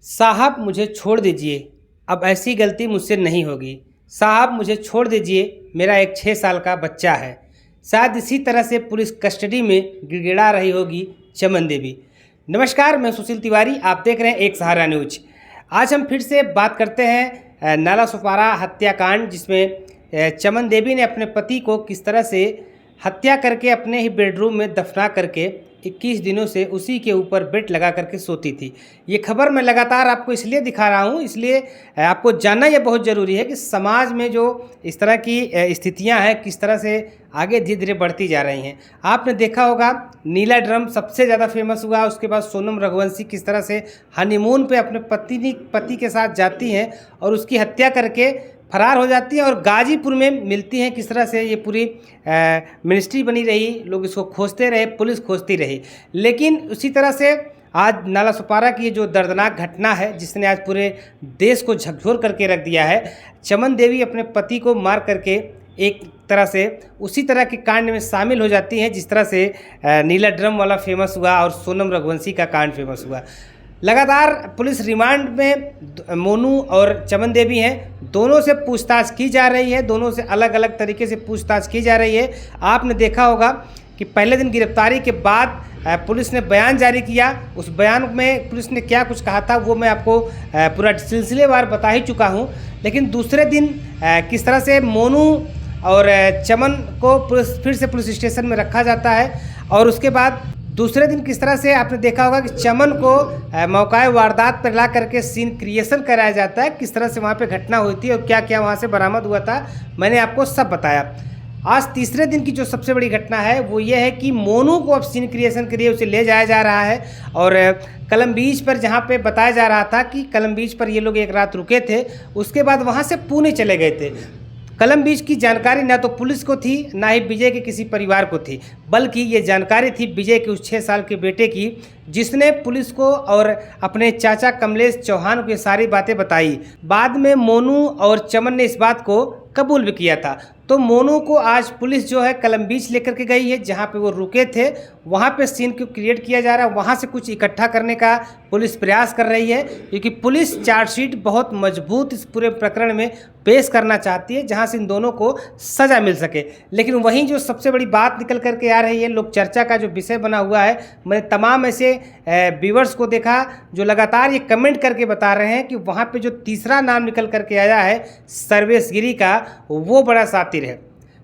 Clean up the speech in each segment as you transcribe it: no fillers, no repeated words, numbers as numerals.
साहब मुझे छोड़ दीजिए, अब ऐसी गलती मुझसे नहीं होगी। साहब मुझे छोड़ दीजिए, मेरा एक 6 साल का बच्चा है। शायद इसी तरह से पुलिस कस्टडी में गिड़गिड़ा रही होगी चमन देवी। नमस्कार, मैं सुशील तिवारी, आप देख रहे हैं एक सहारा न्यूज। आज हम फिर से बात करते हैं नाला सुपारा हत्याकांड, जिसमें चमन देवी ने अपने पति को किस तरह से हत्या करके अपने ही बेडरूम में दफना करके 21 दिनों से उसी के ऊपर बेड लगा करके सोती थी। ये खबर मैं लगातार आपको इसलिए दिखा रहा हूँ, इसलिए आपको जानना ये बहुत ज़रूरी है कि समाज में जो इस तरह की स्थितियाँ हैं किस तरह से आगे धीरे धीरे बढ़ती जा रही हैं। आपने देखा होगा नीला ड्रम सबसे ज़्यादा फेमस हुआ, उसके बाद सोनम रघुवंशी किस तरह से हनीमून पे अपने पति के साथ जाती हैं और उसकी हत्या करके फरार हो जाती है और गाजीपुर में मिलती हैं। किस तरह से ये पूरी मिनिस्ट्री बनी रही, लोग इसको खोजते रहे, पुलिस खोजती रही। लेकिन उसी तरह से आज नाला सुपारा की जो दर्दनाक घटना है, जिसने आज पूरे देश को झकझोर करके रख दिया है। चमन देवी अपने पति को मार करके एक तरह से उसी तरह के कांड में शामिल हो जाती हैं जिस तरह से नीला ड्रम वाला फेमस हुआ और सोनम रघुवंशी का कांड फेमस हुआ। लगातार पुलिस रिमांड में मोनू और चमन देवी हैं, दोनों से पूछताछ की जा रही है, दोनों से अलग अलग तरीके से पूछताछ की जा रही है। आपने देखा होगा कि पहले दिन गिरफ्तारी के बाद पुलिस ने बयान जारी किया। उस बयान में पुलिस ने क्या कुछ कहा था वो मैं आपको पूरा सिलसिलेवार बता ही चुका हूँ। लेकिन दूसरे दिन किस तरह से मोनू और चमन को फिर से पुलिस स्टेशन में रखा जाता है और उसके बाद दूसरे दिन किस तरह से आपने देखा होगा कि चमन को मौका वारदात पर ला करके सीन क्रिएशन कराया जाता है। किस तरह से वहाँ पे घटना हुई थी और क्या क्या वहाँ से बरामद हुआ था, मैंने आपको सब बताया। आज तीसरे दिन की जो सबसे बड़ी घटना है वो ये है कि मोनू को अब सीन क्रिएशन के लिए उसे ले जाया जा रहा है और कलम बीच पर, जहाँ पे बताया जा रहा था कि कलम बीच पर ये लोग एक रात रुके थे, उसके बाद वहाँ से पुणे चले गए थे। कलम बीच की जानकारी ना तो पुलिस को थी, ना ही विजय के किसी परिवार को थी, बल्कि ये जानकारी थी विजय के उस 6 साल के बेटे की, जिसने पुलिस को और अपने चाचा कमलेश चौहान को ये सारी बातें बताई। बाद में मोनू और चमन ने इस बात को कबूल भी किया था। तो मोनू को आज पुलिस जो है कलम बीच लेकर के गई है, जहाँ पे वो रुके थे। वहाँ पे सीन को क्रिएट किया जा रहा है, वहाँ से कुछ इकट्ठा करने का पुलिस प्रयास कर रही है, क्योंकि पुलिस चार्जशीट बहुत मजबूत इस पूरे प्रकरण में पेश करना चाहती है, जहाँ से इन दोनों को सज़ा मिल सके। लेकिन वहीं जो सबसे बड़ी बात निकल करके आ रही है, लोक चर्चा का जो विषय बना हुआ है, मैंने तमाम ऐसे व्यूअर्स को देखा जो लगातार ये कमेंट करके बता रहे हैं कि वहाँ पे जो तीसरा नाम निकल करके आया है सर्वेश गिरी का, वो बड़ा सातिर है।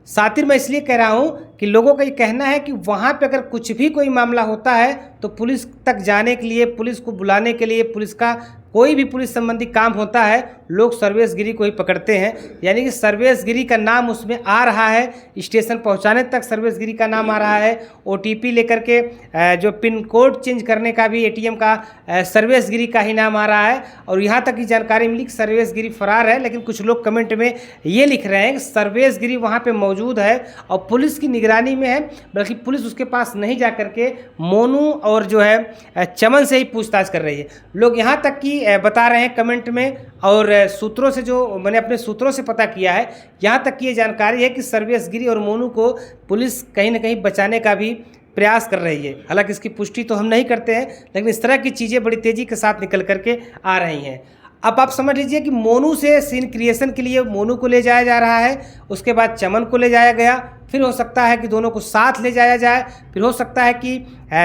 सातिर मैं इसलिए कह रहा हूँ कि लोगों का ये कहना है कि वहाँ पे अगर कुछ भी कोई मामला होता है तो पुलिस तक जाने के लिए, पुलिस को बुलाने के लिए, पुलिस का कोई भी पुलिस संबंधी काम होता है, लोग सर्वेश गिरी को ही पकड़ते हैं। यानी कि सर्वेश गिरी का नाम उसमें आ रहा है, स्टेशन पहुंचाने तक सर्वेश गिरी का नाम आ रहा है। ओटीपी लेकर के जो पिन कोड चेंज करने का भी एटीएम का सर्वेश गिरी का ही नाम आ रहा है। और यहाँ तक की जानकारी मिली कि सर्वेश गिरी फरार है, लेकिन कुछ लोग कमेंट में ये लिख रहे हैं कि सर्वेश गिरी वहाँ पर मौजूद है और पुलिस की निगरानी में है, बल्कि पुलिस उसके पास नहीं जा करके मोनू और जो है चमन से ही पूछताछ कर रही है। लोग यहाँ तक कि बता रहे हैं कमेंट में, और सूत्रों से, जो मैंने अपने सूत्रों से पता किया है, यहाँ तक की ये जानकारी है कि सर्वेश गिरी और मोनू को पुलिस कहीं ना कहीं बचाने का भी प्रयास कर रही है। हालांकि इसकी पुष्टि तो हम नहीं करते हैं, लेकिन इस तरह की चीज़ें बड़ी तेज़ी के साथ निकल करके आ रही हैं। अब आप समझ लीजिए कि मोनू से सीन क्रिएशन के लिए मोनू को ले जाया जा रहा है, उसके बाद चमन को ले जाया गया, फिर हो सकता है कि दोनों को साथ ले जाया जाए, फिर हो सकता है कि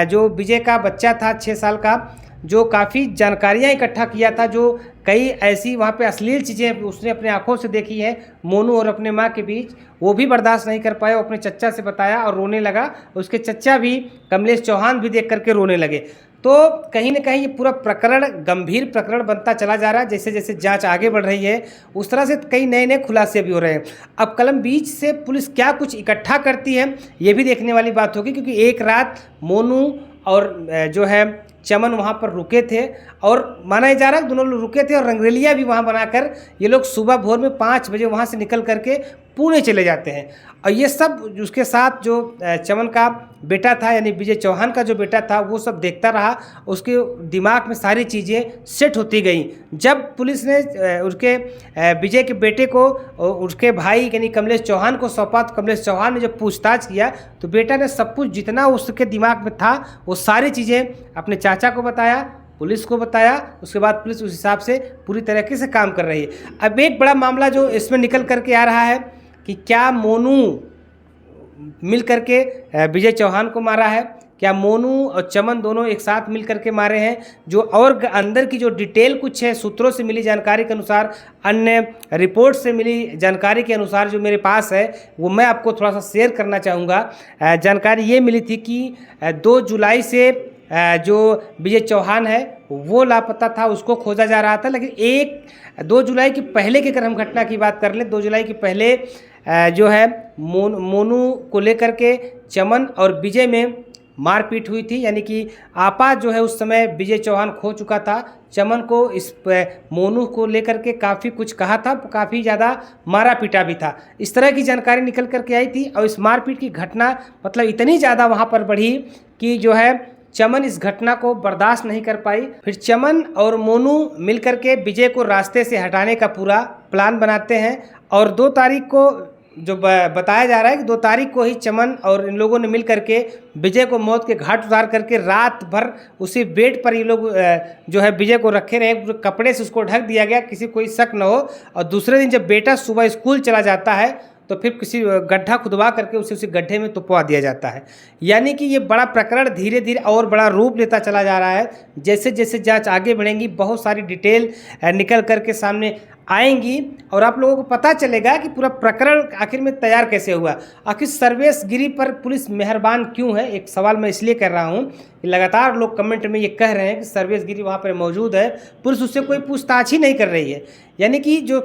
जो विजय का बच्चा था 6 साल का, जो काफ़ी जानकारियाँ इकट्ठा किया था, जो कई ऐसी वहाँ पे अश्लील चीज़ें उसने अपने आंखों से देखी है मोनू और अपने माँ के बीच, वो भी बर्दाश्त नहीं कर पाया, वो अपने चच्चा से बताया और रोने लगा। उसके चच्चा भी, कमलेश चौहान भी देख करके रोने लगे। तो कहीं ना कहीं ये पूरा प्रकरण गंभीर प्रकरण बनता चला जा रहा है। जैसे जैसे जांच आगे बढ़ रही है, उस तरह से कई नए नए खुलासे भी हो रहे हैं। अब कलम बीच से पुलिस क्या कुछ इकट्ठा करती है, ये भी देखने वाली बात होगी, क्योंकि एक रात मोनू और जो है चमन वहाँ पर रुके थे और माना जा रहा है दोनों लोग रुके थे और रंगरेलिया भी वहाँ बनाकर ये लोग सुबह भोर में 5 बजे वहाँ से निकल करके पुणे चले जाते हैं। और ये सब उसके साथ जो चमन का बेटा था, यानी विजय चौहान का जो बेटा था, वो सब देखता रहा। उसके दिमाग में सारी चीज़ें सेट होती गई। जब पुलिस ने उसके विजय के बेटे को उसके भाई यानी कमलेश चौहान को सौंपा, तो कमलेश चौहान ने जब पूछताछ किया तो बेटा ने सब कुछ जितना उसके दिमाग में था वो सारी चीज़ें अपने चाचा को बताया, पुलिस को बताया, उसके बाद पुलिस उस हिसाब से पूरी तरीके से काम कर रही है। अब एक बड़ा मामला जो इसमें निकल करके आ रहा है कि क्या मोनू मिल करके विजय चौहान को मारा है, क्या मोनू और चमन दोनों एक साथ मिल करके मारे हैं। जो और अंदर की जो डिटेल कुछ है सूत्रों से मिली जानकारी के अनुसार, अन्य रिपोर्ट से मिली जानकारी के अनुसार जो मेरे पास है वो मैं आपको थोड़ा सा शेयर करना चाहूँगा। जानकारी ये मिली थी कि 2 जुलाई से जो विजय चौहान है वो लापता था, उसको खोजा जा रहा था। लेकिन 2 जुलाई के पहले की अगर हम घटना की बात कर लें, 2 जुलाई के पहले जो है मोनू को लेकर के चमन और विजय में मारपीट हुई थी। यानी कि आपा जो है उस समय विजय चौहान खो चुका था, चमन को इस मोनू को लेकर के काफ़ी कुछ कहा था, काफ़ी ज़्यादा मारा पीटा भी था। इस तरह की जानकारी निकल करके आई थी और इस मारपीट की घटना मतलब इतनी ज़्यादा वहाँ पर बढ़ी कि जो है चमन इस घटना को बर्दाश्त नहीं कर पाई। फिर चमन और मोनू मिलकर के विजय को रास्ते से हटाने का पूरा प्लान बनाते हैं और 2 तारीख को जो बताया जा रहा है कि 2 तारीख को ही चमन और इन लोगों ने मिल करके विजय को मौत के घाट उतार करके रात भर उसी बेड पर ये लोग जो है विजय को रखे रहे, कपड़े से उसको ढक दिया गया, किसी कोई शक न हो। और दूसरे दिन जब बेटा सुबह स्कूल चला जाता है तो फिर किसी गड्ढा खुदवा करके उसी गड्ढे में तुपवा दिया जाता है। यानी कि ये बड़ा प्रकरण धीरे धीरे और बड़ा रूप लेता चला जा रहा है। जैसे जैसे जांच आगे बढ़ेंगी बहुत सारी डिटेल निकल करके सामने आएंगी और आप लोगों को पता चलेगा कि पूरा प्रकरण आखिर में तैयार कैसे हुआ। आखिर सर्वेश गिरी पर पुलिस मेहरबान क्यों है, एक सवाल मैं इसलिए कर रहा हूँ कि लगातार लोग कमेंट में ये कह रहे हैं कि सर्वेश गिरी वहाँ पर मौजूद है, पुलिस उससे कोई पूछताछ ही नहीं कर रही है। यानी कि जो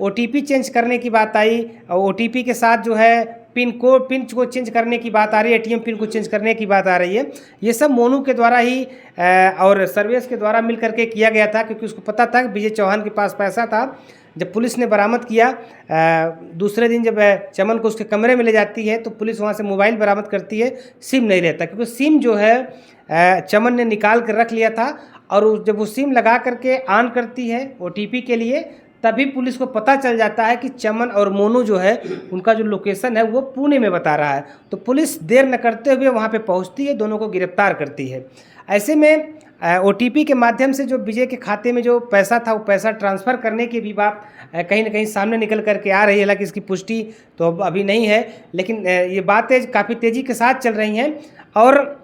OTP चेंज करने की बात आई, OTP के साथ जो है पिन को चेंज करने की बात आ रही है, ATM पिन को चेंज करने की बात आ रही है, ये सब मोनू के द्वारा ही और सर्वेश के द्वारा मिल करके किया गया था। क्योंकि उसको पता था कि विजय चौहान के पास पैसा था। जब पुलिस ने बरामद किया, दूसरे दिन जब चमन को उसके कमरे में ले जाती है तो पुलिस वहाँ से मोबाइल बरामद करती है, सिम नहीं रहता। क्योंकि सिम जो है चमन ने निकाल कर रख लिया था और जब वो सिम लगा करके ऑन करती है OTP के लिए, तभी पुलिस को पता चल जाता है कि चमन और मोनू जो है उनका जो लोकेशन है वो पुणे में बता रहा है। तो पुलिस देर न करते हुए वहाँ पे पहुँचती है, दोनों को गिरफ्तार करती है। ऐसे में OTP के माध्यम से जो विजय के खाते में जो पैसा था वो पैसा ट्रांसफ़र करने की भी बात कहीं ना कहीं सामने निकल करके आ रही है। हालांकि इसकी पुष्टि तो अभी नहीं है, लेकिन ये बातें काफ़ी तेज़ी के साथ चल रही हैं और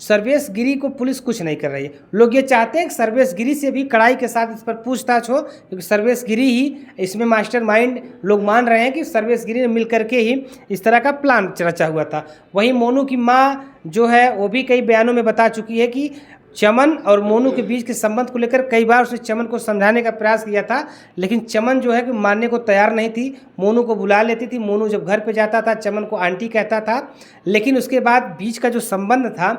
सर्वेश गिरी को पुलिस कुछ नहीं कर रही है। लोग ये चाहते हैं कि सर्वेश गिरी से भी कड़ाई के साथ इस पर पूछताछ हो, क्योंकि सर्वेश गिरी ही इसमें मास्टरमाइंड लोग मान रहे हैं कि सर्वेश गिरी ने मिल करके ही इस तरह का प्लान रचा हुआ था। वहीं मोनू की माँ जो है वो भी कई बयानों में बता चुकी है कि चमन और मोनू के बीच के संबंध को लेकर कई बार उसने चमन को समझाने का प्रयास किया था, लेकिन चमन जो है कि मानने को तैयार नहीं थी। मोनू को बुला लेती थी, मोनू जब घर पे जाता था चमन को आंटी कहता था, लेकिन उसके बाद बीच का जो संबंध था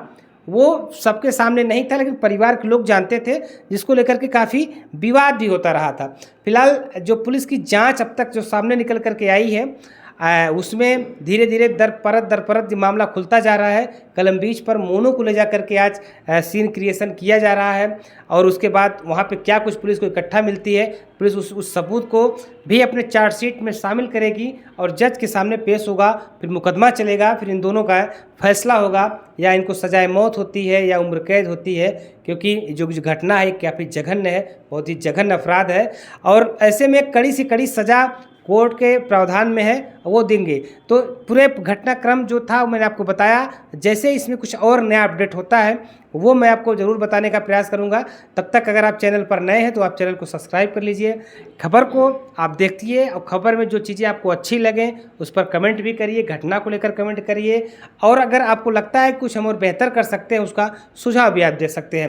वो सबके सामने नहीं था, लेकिन परिवार के लोग जानते थे, जिसको लेकर के काफ़ी विवाद भी होता रहा था। फिलहाल जो पुलिस की जांच अब तक जो सामने निकल करके आई है उसमें धीरे धीरे दर परत मामला खुलता जा रहा है। कलम बीच पर मोनू को ले जा करके आज सीन क्रिएशन किया जा रहा है और उसके बाद वहाँ पे क्या कुछ पुलिस को इकट्ठा मिलती है, पुलिस उस सबूत को भी अपने चार्जशीट में शामिल करेगी और जज के सामने पेश होगा। फिर मुकदमा चलेगा, फिर इन दोनों का फैसला होगा, या इनको सजाए मौत होती है या उम्र कैद होती है। क्योंकि जो घटना है काफ़ी जघन्य है, बहुत ही जघन्य अपराध है और ऐसे में कड़ी से कड़ी सज़ा कोर्ट के प्रावधान में है, वो देंगे। तो पूरे घटनाक्रम जो था मैंने आपको बताया। जैसे इसमें कुछ और नया अपडेट होता है वो मैं आपको ज़रूर बताने का प्रयास करूंगा। तब तक अगर आप चैनल पर नए हैं तो आप चैनल को सब्सक्राइब कर लीजिए, खबर को आप देखिए और खबर में जो चीज़ें आपको अच्छी लगें उस पर कमेंट भी करिए, घटना को लेकर कमेंट करिए और अगर आपको लगता है कुछ हम और बेहतर कर सकते हैं उसका सुझाव भी आप दे सकते हैं।